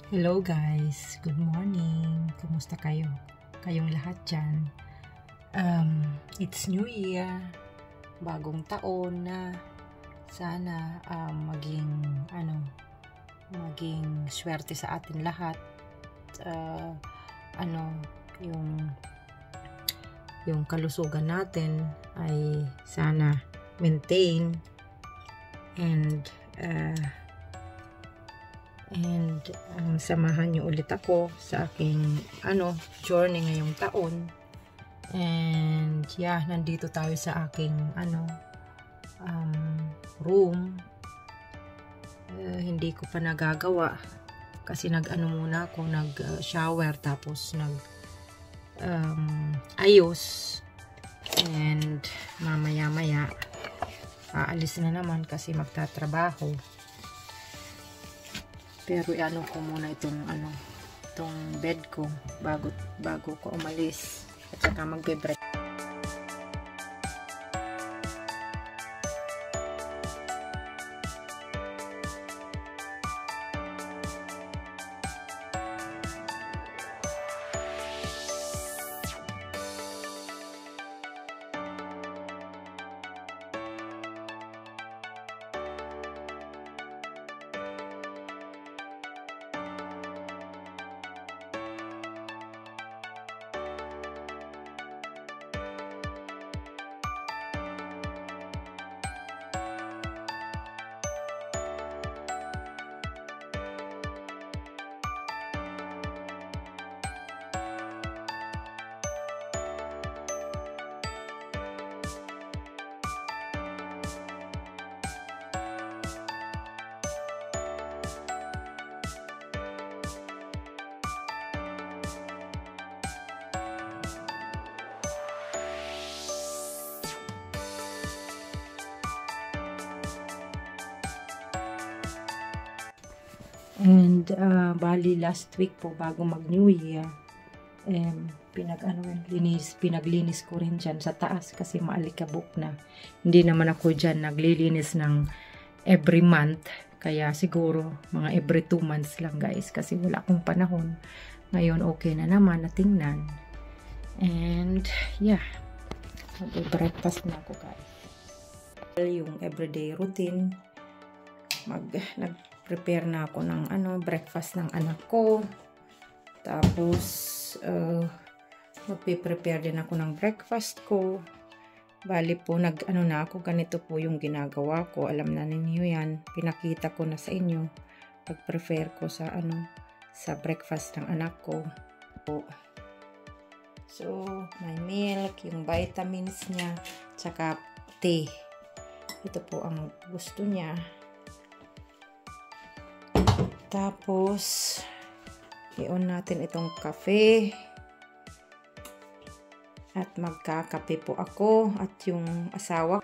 Hello guys, good morning. Kumusta kayo? Kayong lahat dyan. It's New Year. Bagong taon na. Sana maging swerte sa atin lahat. Yung kalusugan natin ay sana maintain and samahan niyo ulit ako sa aking journey ngayong taon. And yeah, nandito tayo sa aking room. Hindi ko pa nagagawa kasi muna ako, nag-shower tapos ayos, and mamaya aalis na naman kasi magtatrabaho. Pero ko muna itong bed ko bago ko umalis at saka magbe-break. And bali last week po bago mag New Year, pinaglinis ko rin dyan sa taas kasi maalikabok na. Hindi naman ako dyan naglilinis ng every month, kaya siguro mga every 2 months lang guys kasi wala akong panahon. Ngayon okay na naman na tingnan. And yeah, mag-breakfast na ako guys. Yung everyday routine, nag-prepare na ako ng breakfast ng anak ko. Tapos magpe-prepare din ako ng breakfast ko. Bali po na ako, ganito po yung ginagawa ko. Alam na ninyo yan. Pinakita ko na sa inyo. Pag-prepare ko sa sa breakfast ng anak ko. So, may milk, yung vitamins niya, tsaka tea. Ito po ang gusto niya. Tapos, i-on natin itong kape. At magkakape po ako at yung asawa.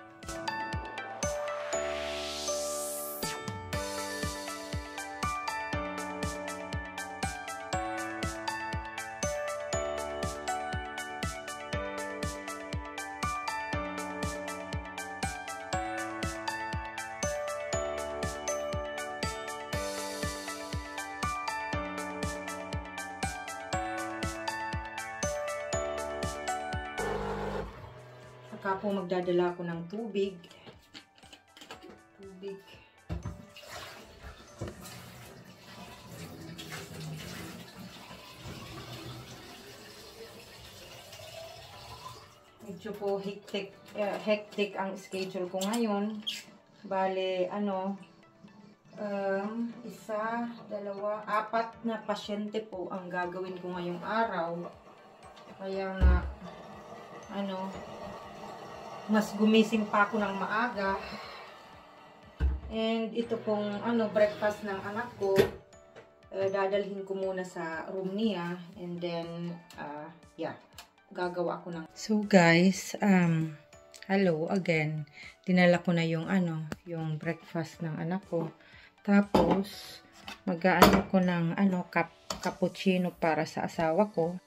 Saka po magdadala ako ng tubig. Medyo po hectic ang schedule ko ngayon. Bale, 1, 2, 3, 4 na pasyente po ang gagawin ko ngayong araw. Kaya nga, mas gumising pa ako ng maaga. And ito pong breakfast ng anak ko, dadalhin ko muna sa room niya, and then yeah, gagawa ko ng. So guys, hello again. Dinala ko na yung yung breakfast ng anak ko. Tapos mag-aano ko ng cappuccino para sa asawa ko.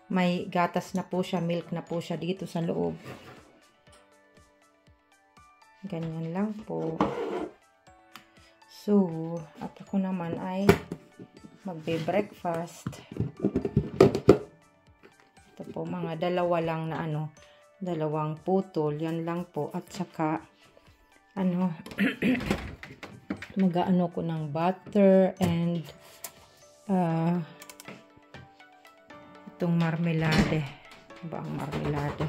May gatas na po siya, milk na po siya dito sa loob. Ganyan lang po. So, at ako naman ay magbe-breakfast. Ito po, mga dalawa lang na dalawang putol. Yan lang po. At saka, mag-aano ko ng butter and itong marmelade. Ba ang marmelade?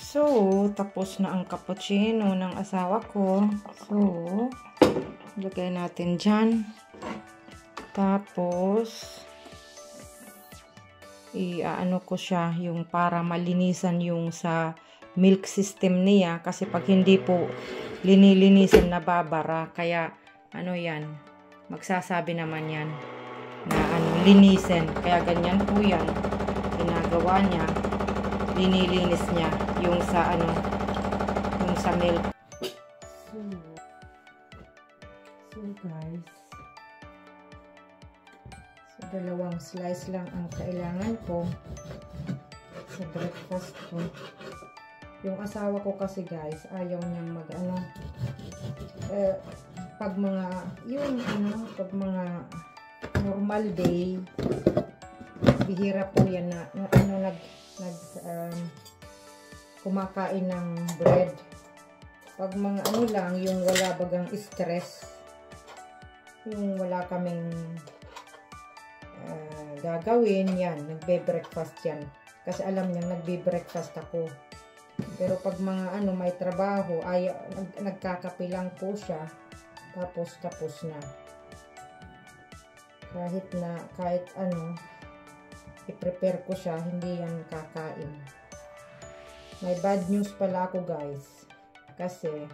So, tapos na ang cappuccino ng asawa ko. So, lagay natin dyan. Tapos, i-ano ko siya yung para malinisan yung sa milk system niya. Kasi pag hindi po linilinisan, nababara. Kaya, yan, magsasabi naman yan na linisin. Kaya ganyan po yan. Ginagawa niya. Linilinis niya yung sa yung sa milk. So guys, so dalawang slice lang ang kailangan ko sa breakfast ko. Yung asawa ko kasi guys, ayaw niyang pag mga pag mga normal day, bihira po yan na kumakain ng bread. Pag mga lang, yung wala bagang stress, yung wala kaming gagawin, yan, nagbe-breakfast yan. Kasi alam niya, nagbe-breakfast ako. Pero pag mga may trabaho, ay nagkakape lang po siya, tapos na. Kahit i-prepare ko siya, hindi yan kakain. May bad news pala ako guys. Kasi,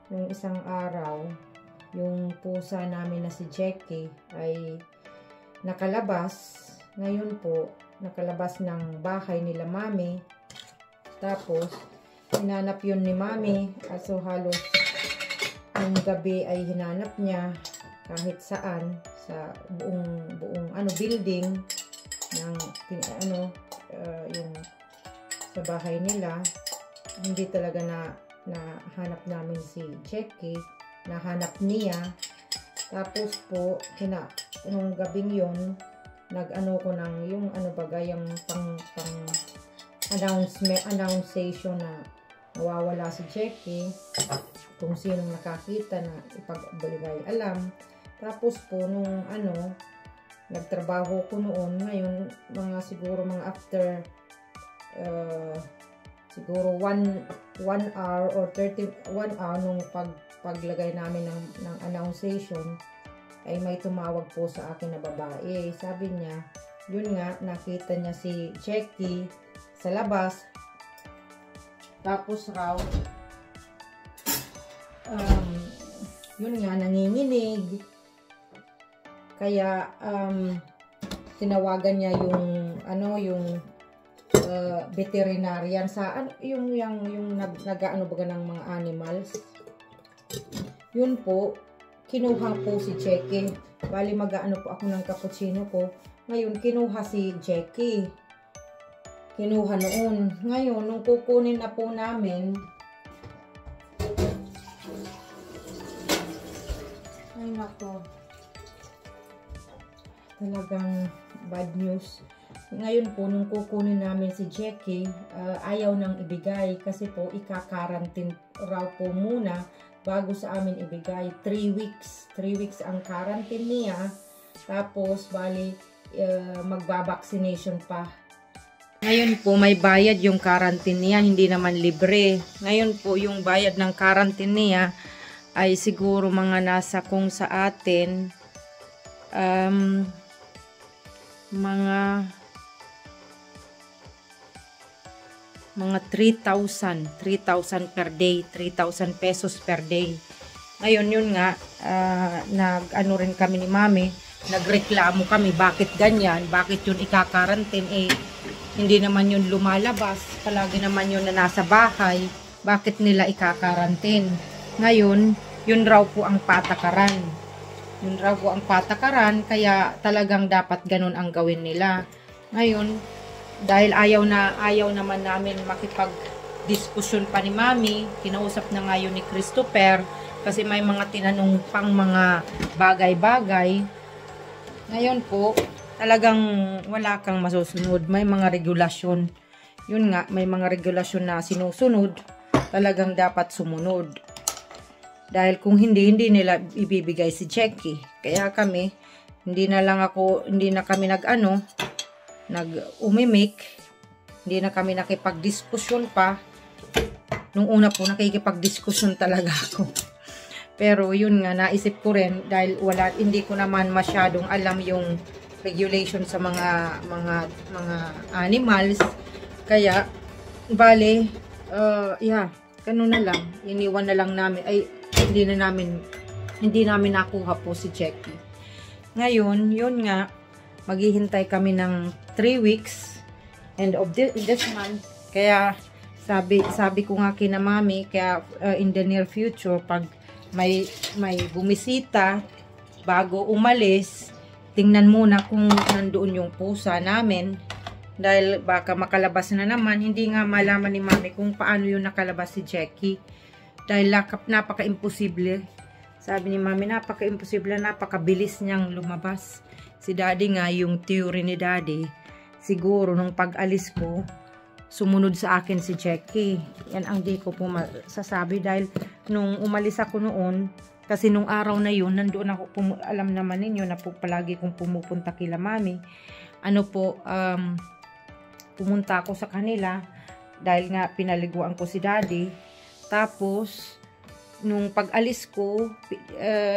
nung isang araw, yung pusa namin na si Jackie ay nakalabas. Ngayon po, nakalabas ng bahay nila mami. Tapos, hinanap yun ni mami. So, halos yung gabi ay hinanap niya kahit saan sa buong building ng yung sa bahay nila. Hindi talaga nahanap namin si Jackie, nahanap niya. Tapos po nung gabing yon, ko ng yung yung pang annunciation na nawawala si Jackie, kung sinong nakakita na ipagbigay alam. Tapos po nung nagtrabaho ko noon, ngayon siguro after siguro 1 hour or 1 hour nung paglagay namin ng annunciation, ay may tumawag po sa akin na babae. Sabi niya, yun nga, nakita niya si Jackie sa labas. Tapos raw, yun nga, nanginginig. Kaya, tinawagan niya yung veterinarian sa yung nag-aano baga ng mga animals. Yun po, kinuha po si Jackie. Bali mag-aano po ako ng cappuccino ko. Ngayon kinuha si Jackie. Kinuha noon. Ngayon nung kukunin na po namin, ay nako, talagang bad news. ngayon po, nung kukunin namin si Jackie, ayaw nang ibigay kasi po ika-quarantine raw po muna bago sa amin ibigay. 3 weeks. 3 weeks ang quarantine niya. Tapos, bali, magba-vaccination pa. Ngayon po, may bayad yung quarantine niya, hindi naman libre. Ngayon po, yung bayad ng quarantine niya ay siguro mga nasa kung sa atin, mga 3,000 per day, 3,000 pesos per day. Ngayon yun nga, nag-ano rin kami ni Mami, nagreklamo kami, bakit ganyan, bakit yun ika-quarantine, hindi naman yun lumalabas, palagi naman yun na nasa bahay, bakit nila ika-quarantine. Ngayon, yun raw po ang patakaran. Yun raw po ang patakaran, kaya talagang dapat ganun ang gawin nila. Ngayon, dahil ayaw naman namin makipag-diskusyon pa ni Mami, kinausap na ngayon ni Christopher, kasi may mga tinanong pang mga bagay-bagay. Ngayon po, talagang wala kang masusunod. May mga regulasyon. Yun nga, may mga regulasyon na sinusunod, talagang dapat sumunod. Dahil kung hindi nila ibibigay si Jackie. Kaya kami, hindi na kami nag-umimik, hindi na kami nakipag-diskusyon pa. Nung una po, nakikipag-diskusyon talaga ako. Pero yun nga, naisip ko rin, dahil hindi ko naman masyadong alam yung regulation sa mga animals. Kaya, bale, ganun na lang. Iniwan na lang namin, hindi namin nakuha po si Jackie. Ngayon, yun nga, maghihintay kami ng 3 weeks end of this month. Kaya sabi ko nga kina Mami, kaya in the near future, pag may bumisita bago umalis, tingnan muna kung nandoon yung pusa namin, dahil baka makalabas na naman. Hindi nga malaman ni Mami kung paano yung nakalabas si Jackie, dahil napaka-imposible. Sabi ni Mami, napaka-imposible, napakabilis niyang lumabas. Si Daddy nga, yung theory ni Daddy, siguro nung pag-alis ko, sumunod sa akin si Jackie. Yan ang di ko po masasabi, dahil nung umalis ako noon, kasi nung araw na yun, nandoon ako, alam naman ninyo na po palagi kong pumupunta kila Mami. Pumunta ako sa kanila, dahil nga pinaliguan ko si Daddy. Tapos, nung pag-alis ko,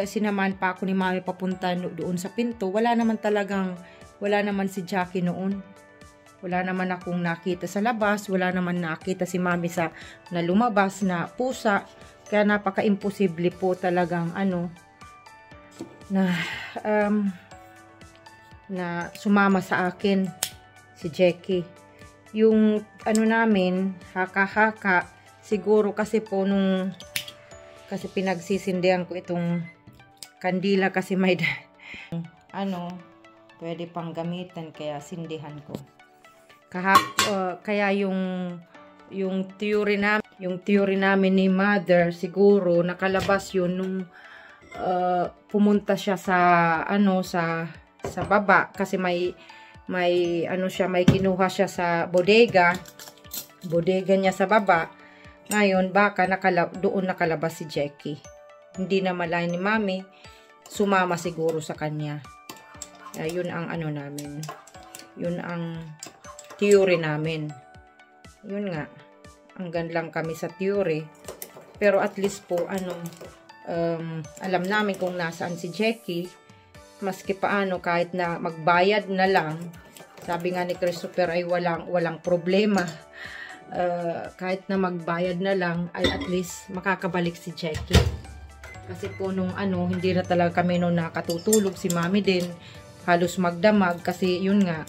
sinaman pa ako ni Mami papunta doon sa pinto. Wala naman si Jackie noon. Wala naman akong nakita sa labas. Wala naman nakita si Mami na lumabas na pusa. Kaya napaka-imposible po talagang na sumama sa akin si Jackie. Yung namin, haka-haka, siguro kasi po kasi pinagsisindihan ko itong kandila, kasi may pwede pang gamitan, kaya sindihan ko. Kaya yung theory namin ni Mother, siguro nakalabas yun nung pumunta siya sa baba, kasi may kinuha siya sa bodega niya sa baba. Ngayon, baka doon nakalabas si Jackie. Hindi na malayan ni Mami, sumama siguro sa kanya. Yun ang namin. Yun ang theory namin. Yun nga, hanggang lang kami sa theory. Pero at least po, alam namin kung nasaan si Jackie. Maski paano, kahit na magbayad na lang, sabi nga ni Christopher ay walang problema. Kahit na magbayad na lang, ay at least makakabalik si Jackie. Kasi po nung hindi na talaga kami nung nakatutulog. Si Mami din halos magdamag, kasi yun nga,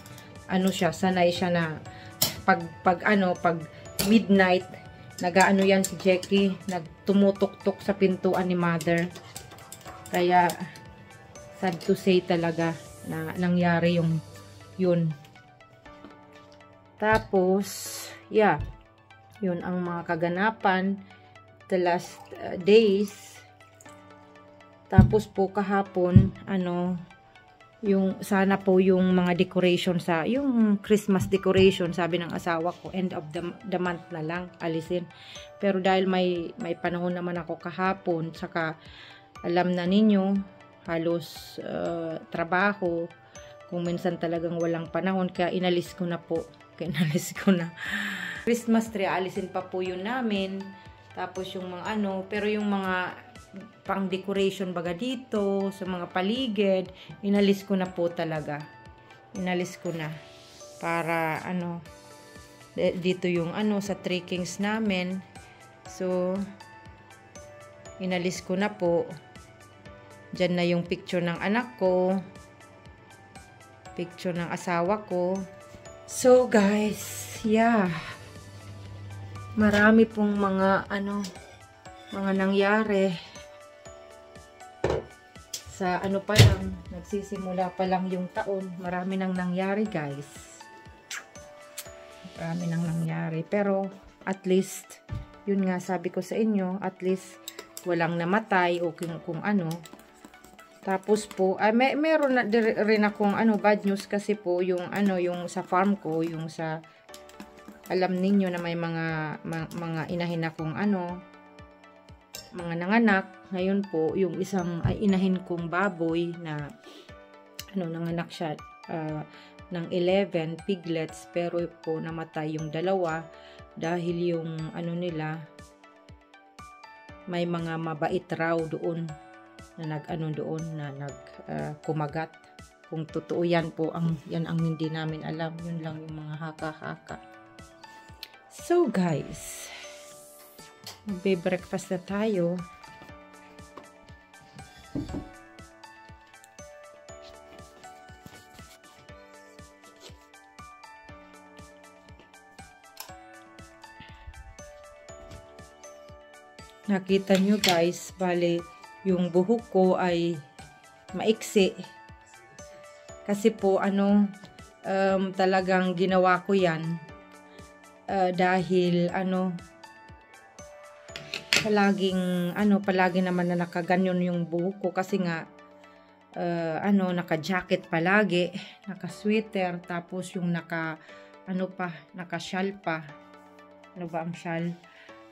sanay siya na pag midnight, yan si Jackie, nagtumutok-tok sa pintuan ni Mother. Kaya sad to say talaga na nangyari yun. Tapos, yun ang mga kaganapan the last days. Tapos po kahapon, yung sana po yung mga decoration sa yung Christmas decoration, sabi ng asawa ko end of the month na lang alisin, pero dahil may panahon naman ako kahapon, saka alam na ninyo halos trabaho, kung minsan talagang walang panahon, kaya inalis ko na po, Christmas tree alisin pa po yun namin, tapos yung mga pero yung mga pang decoration baga dito sa mga paligid, inalis ko na po talaga. Inalis ko na para dito yung sa Three Kings namin. So inalis ko na po. Diyan na yung picture ng anak ko, picture ng asawa ko. So guys, yeah, marami pong mga mga nangyari sa pa lang, nagsisimula pa lang yung taon, marami nang nangyari guys, marami nang nangyari, pero at least yun nga sabi ko sa inyo, at least walang namatay o kung tapos po meron na rin akong bad news, kasi po yung yung sa farm ko, yung sa alam ninyo na may mga inahin akong mga nanganak. Ngayon po, yung isang inahin kong baboy na nanganak siya ng 11 piglets, pero po namatay yung dalawa dahil yung nila, may mga mabait raw doon na kumagat. Kung totoo yan po, yan ang hindi namin alam. Yun lang yung mga haka-haka. So guys, magbe-breakfast na tayo. Nakita nyo guys, bale yung buhok ko ay maiksi. Kasi po talagang ginawa ko yan dahil palagi naman na nakaganyon yung buhok ko, kasi nga naka-jacket palagi, naka-sweater, tapos yung naka-shawl pa. Ano ba ang shawl?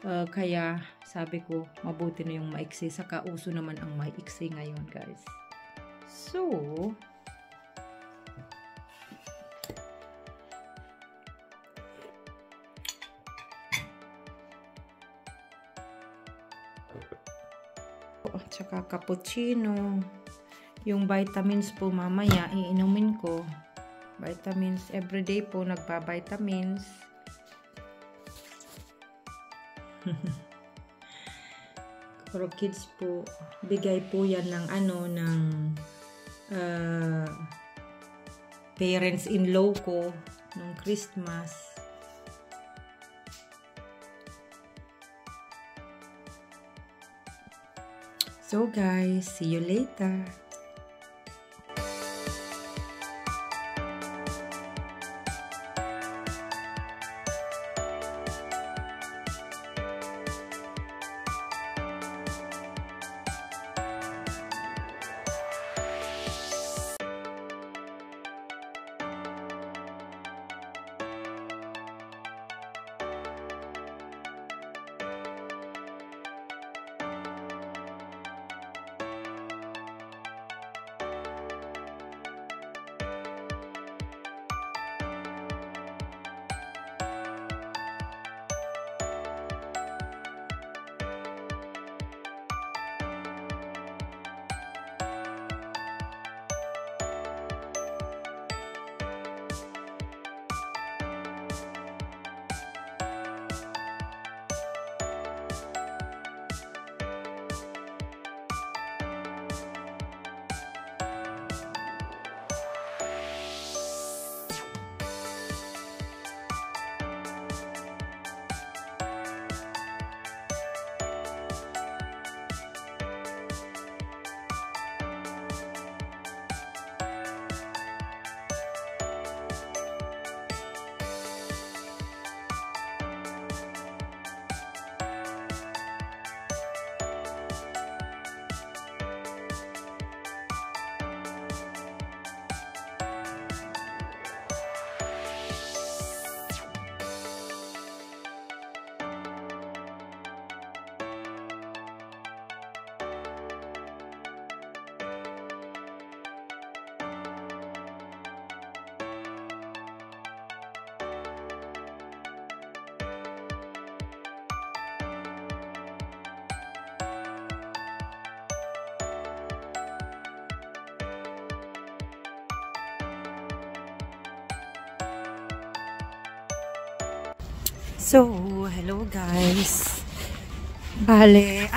Kaya sabi ko, mabuti na yung maiksi, saka uso naman ang maiksi ngayon guys. So at saka cappuccino. Yung vitamins po mamaya iinumin ko. Vitamins, everyday po nagpa-vitamins. Pero kids po, bigay po yan ng ng parents-in-law ko nung Christmas. So guys, see you later. So, hello guys. Bale,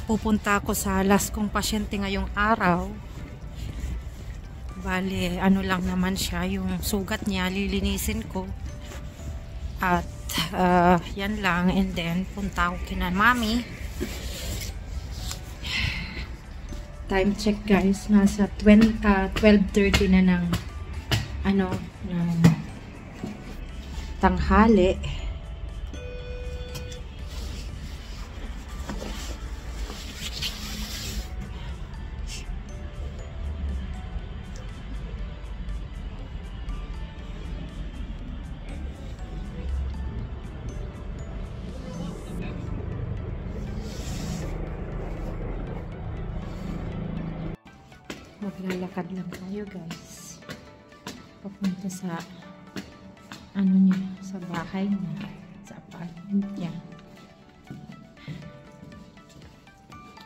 pupunta ako sa last kong pasyente ngayong araw. Bale, lang naman siya, yung sugat niya, lilinisin ko. At, yan lang. And then, punta ako kina mami. Time check guys, nasa 12:30 na ng, ng tanghali. Maglalakad lang tayo guys. Papunta sa sa bahay niya, sa apartment niya.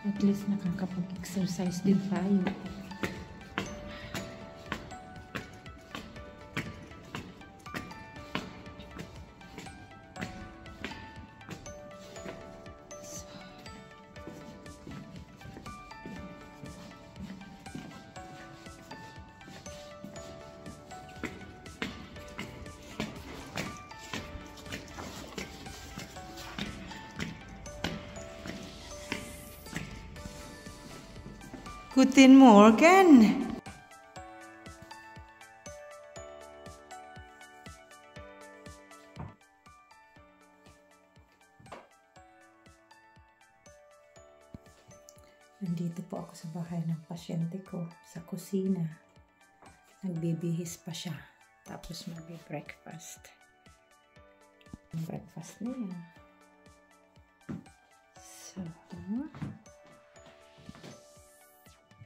At least nakakapag-exercise din tayo. Guten Morgen! Nandito po ako sa bahay ng pasyente ko, sa kusina. Nagbibihis pa siya. Tapos magbe-breakfast. Breakfast niya. So,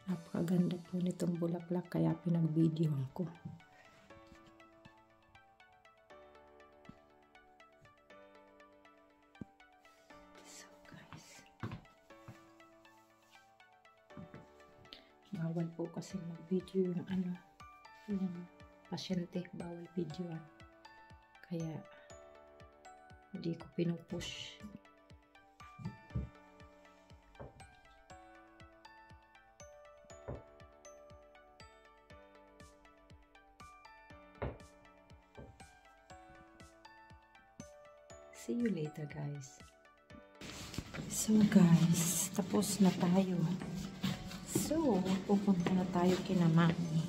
napakaganda po nitong bulaklak kaya pinag-videoan ko. So guys, bawal po kasi mag-video yung pasyente, bawal videoan. Kaya hindi ko pinupush. See you later guys. So guys, tapos na tayo. So, pupunta na tayo kina mami.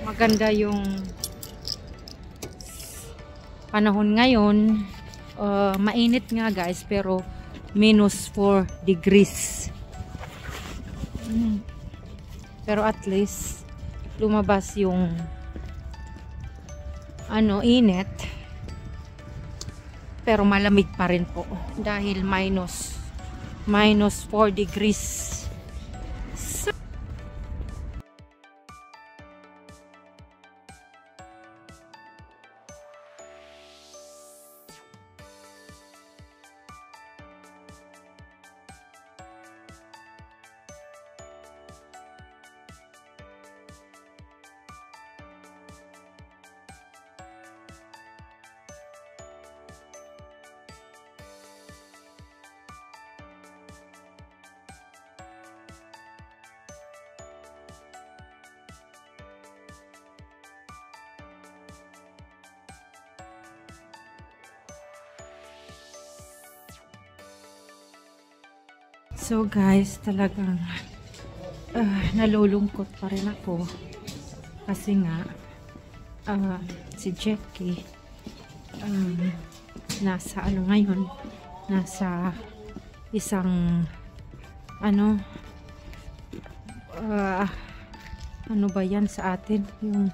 maganda yung panahon ngayon. Mainit nga guys, pero minus 4 degrees. Pero at least lumabas yung init. Pero malamig pa rin po dahil minus 4 degrees. So guys, talagang nalulungkot pa rin ako kasi nga si Jackie nasa ngayon, nasa isang ano ba yan sa atin, yung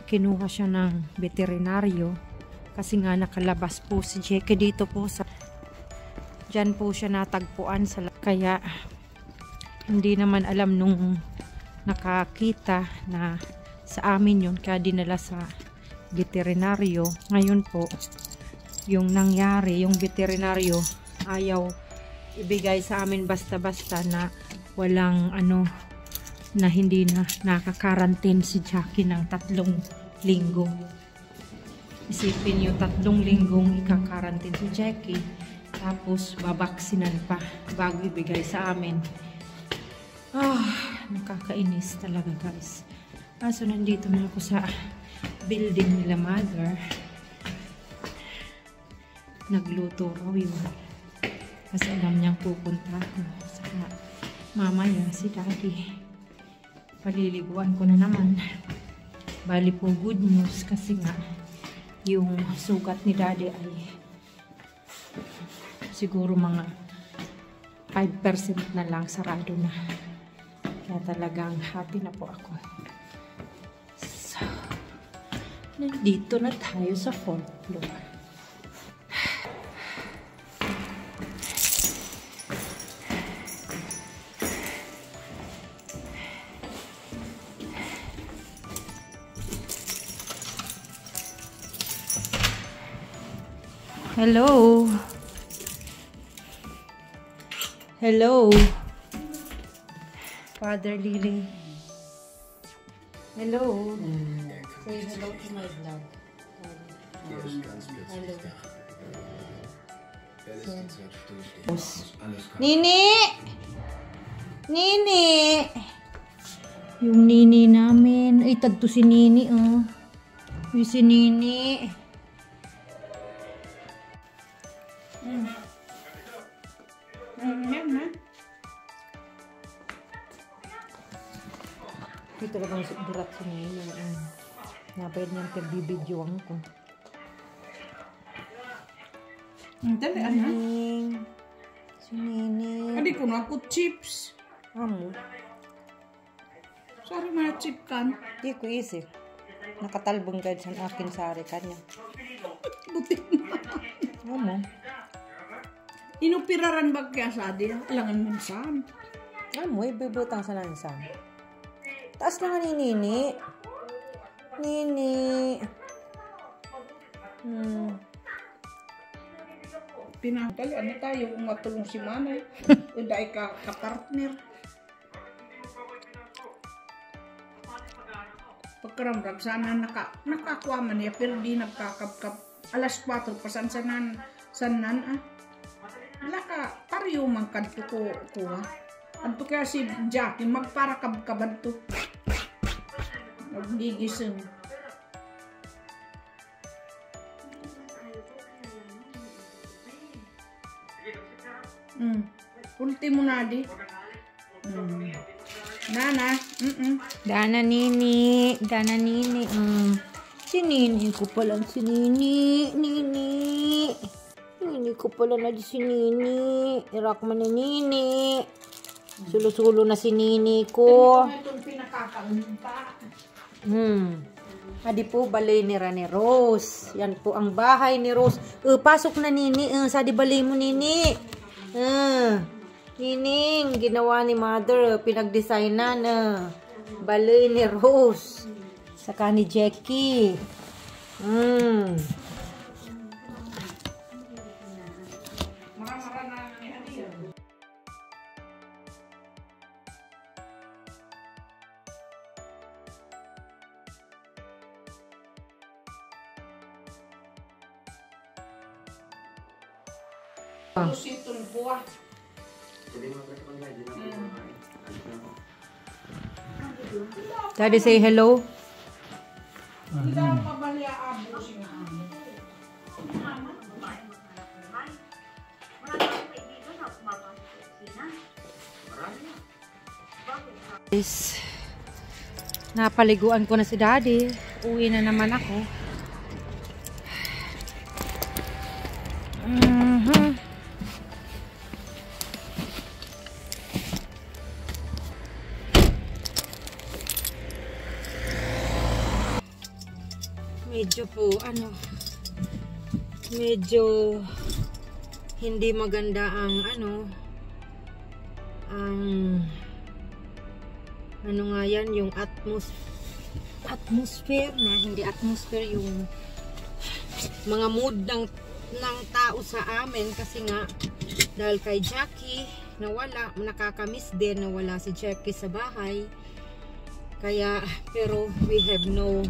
kinuha siya ng veterinaryo kasi nga nakalabas po si Jackie dito po sa dyan po siya natagpuan kaya hindi naman alam nung nakakita na sa amin yun, kaya dinala sa veterinaryo. Ngayon po yung nangyari, yung veterinaryo ayaw ibigay sa amin basta-basta na walang na hindi na nakakarantin si Jackie ng 3 linggo. Isipin nyo, 3 linggong ikakarantin si Jackie, tapos babaksinan pa bago ibigay sa amin. Nakakainis talaga guys. So nandito na ako sa building nila mother. Nagluto raw yun kasi alam niyang pupunta ako. Saka mamaya si daddy paliliguan ko na naman. Bali po good news kasi nga yung sugat ni daddy ay siguro mga 5% na lang, sarado na. Kaya talagang happy na po ako. So, nandito na tayo sa 4th floor. Hello. Hello. Father Lily. Hello. Say hello to my vlog. Hello. Nini! Nini! Yung Nini namin. Ay, tagto si Nini, oh. Yung si Nini. Ito talagang burat sa niya yung napayad niyang pagbibidyoan ko. Dali, ano? Si Nini. Adi ko na ako chips. Amo? Sorry mga chip kan. Di ko isip. Nakatalbong ka sa akin sari kanya. Buti na. Amo? Inupiraran ba kaya sa adi? Alangan mo saan? Amo, ibibutang sa lansang. Taas na nga ni Nini. Nini. Pinatali, ano tayo kung matulong si Manay. O dahil ka-partner. Pagkaramrag, sana nakakuha man niya, pero di nagkakapkap. Alas 4 pa sanan Wala ka, pariyo man kadto ko kuha. Anto kaya si Jackie, magpara kabkabad to. Maggigising. Ultimo na di. Nana. Dana Nini. Si Nini ko pala si Nini. Nini ko pala na si Nini. Irak man ni Nini. Sulo-sulo na si Nini ko. Itong pinakakaunta. Adi po balay ni Rani Rose. Yan po ang bahay ni Rose. Pasok na Nini. Sa di balay mo Nini. Nining, ginawa ni Mother. Pinag-designan balay ni Rose. Saka ni Jackie. Mara-mara na ni Adia. Lusitong buah. Daddy, say hello. Hindi ako pabalya abo siya nga amo. Guys, napaliguan ko na si Daddy. Uwi na naman ako. Medyo po, medyo hindi maganda ang nga yan, yung atmosphere na, hindi atmosphere, yung mga mood ng tao sa amin, kasi nga, dahil kay Jackie, nawala, nakakamiss din, nawala si Jackie sa bahay, kaya, pero we have no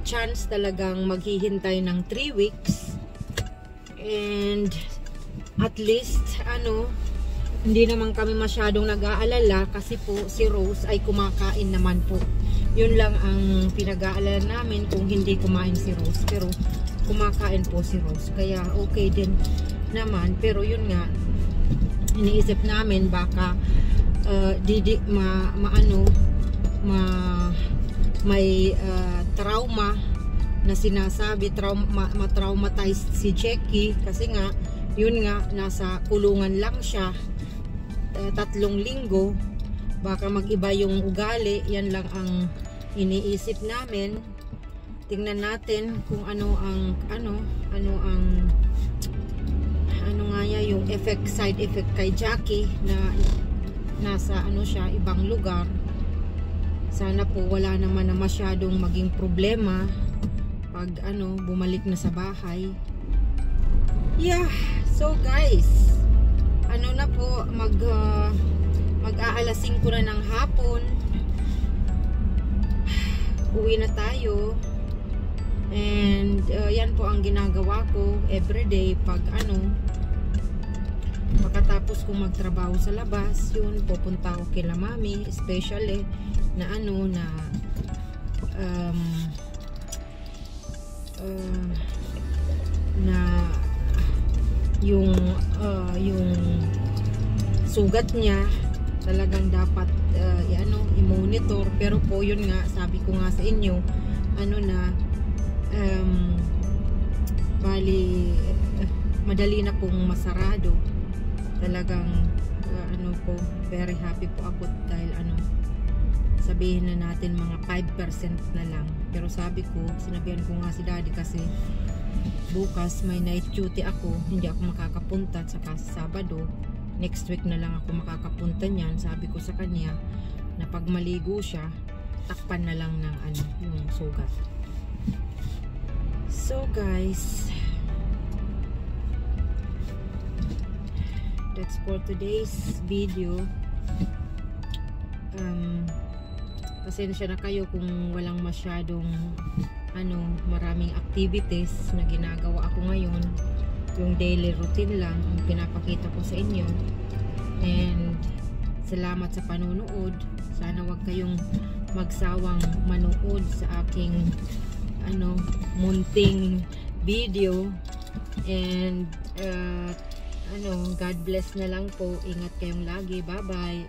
chance talagang maghihintay ng 3 weeks and at least hindi naman kami masyadong nag-aalala kasi po si Rose ay kumakain naman po. Yun lang ang pinag-aalala namin kung hindi kumain si Rose, pero kumakain po si Rose, kaya okay din naman. Pero yun nga, iniisip namin baka may trauma na sinasabi, ma-traumatize si Jackie kasi nga, yun nga, nasa kulungan lang siya 3 linggo, baka mag-iba yung ugali. Yan lang ang iniisip namin. Tingnan natin kung ano yung side effect kay Jackie na nasa siya, ibang lugar. Sana po wala naman na masyadong maging problema pag bumalik na sa bahay. Yeah, so guys, na po, mag-aalas 5 na ng hapon. Uwi na tayo. And yan po ang ginagawa ko everyday pag pagkatapos kong magtrabaho sa labas, yun, pupunta ako kila mami, especially na yung sugat niya talagang dapat i-monitor. Pero po yun nga, sabi ko nga sa inyo, bali madali na pong masarado. Talagang very happy po ako dahil sabihin na natin mga 5% na lang. Pero sabi ko, sinabihan ko nga si Daddy kasi bukas may night duty ako, hindi ako makakapunta, at saka sa Sabado next week na lang ako makakapunta niyan. Sabi ko sa kanya na pag maligo siya, takpan na lang ng yung sugat. So guys, that's for today's video. Pasensya na kayo kung walang masyadong maraming activities na ginagawa ako ngayon. Yung daily routine lang ang pinapakita ko sa inyo. And salamat sa panunood. Sana wag kayong magsawang manood sa aking munting video. And God bless na lang po. Ingat kayong lagi. Bye bye.